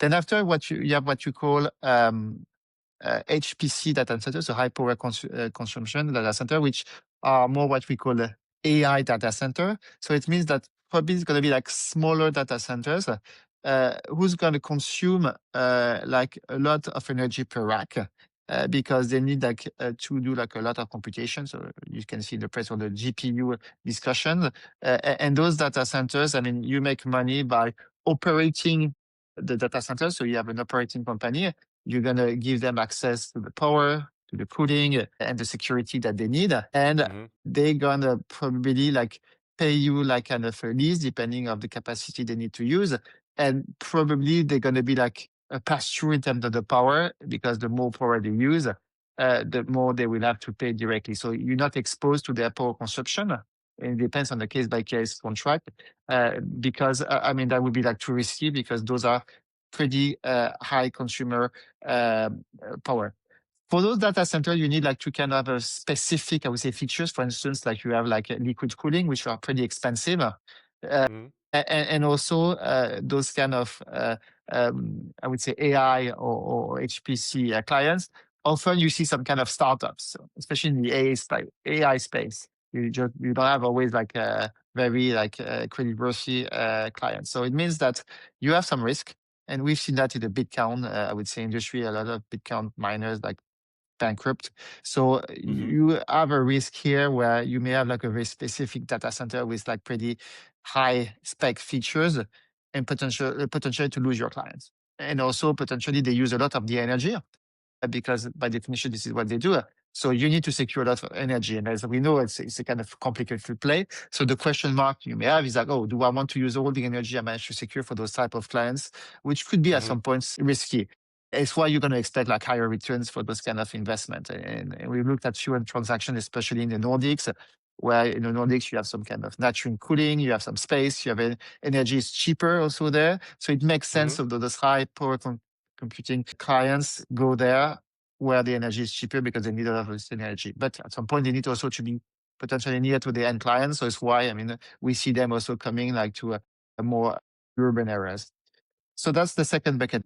Then after you have what you call HPC data centers, so high power consumption data center, which are more what we call AI data center. So it means that probably it's going to be like smaller data centers who's going to consume like a lot of energy per rack. Because they need to do like a lot of computation. So you can see the price of the GPU discussion. And those data centers, I mean, you make money by operating the data center. So you have an operating company. You're going to give them access to the power, to the cooling, and the security that they need. And they're going to probably like pay you like kind of a lease depending on the capacity they need to use. And probably they're going to be like a pass-through in terms of the power, because the more power they use, the more they will have to pay directly. So you're not exposed to their power consumption. It depends on the case-by-case contract, because I mean, that would be like too risky, because those are pretty high consumer power. For those data centers, you need like to kind of have a specific, I would say, features. For instance, like you have like liquid cooling, which are pretty expensive. And also those kind of, I would say, AI or HPC clients. Often you see some kind of startups, especially in the AI space. You don't have always like a very like credit-worthy clients. So it means that you have some risk. And we've seen that in the Bitcoin, I would say, industry. A lot of Bitcoin miners like bankrupt. So you have a risk here where you may have like a very specific data center with like pretty high spec features and potential to lose your clients. And also potentially they use a lot of the energy, because by definition, this is what they do. So you need to secure a lot of energy. And as we know, it's a kind of complicated play. So the question mark you may have is like, oh, do I want to use all the energy I managed to secure for those type of clients, which could be at some points risky. It's why you're going to expect like higher returns for those kind of investment. And we looked at few transactions, especially in the Nordics, where in the Nordics you have some kind of natural cooling, you have some space, you have energy is cheaper also there. So it makes sense of those high power computing clients go there where the energy is cheaper, because they need a lot of this energy. But at some point, they need also to be potentially near to the end client. So it's why, I mean, we see them also coming like to a more urban areas. So that's the second bucket.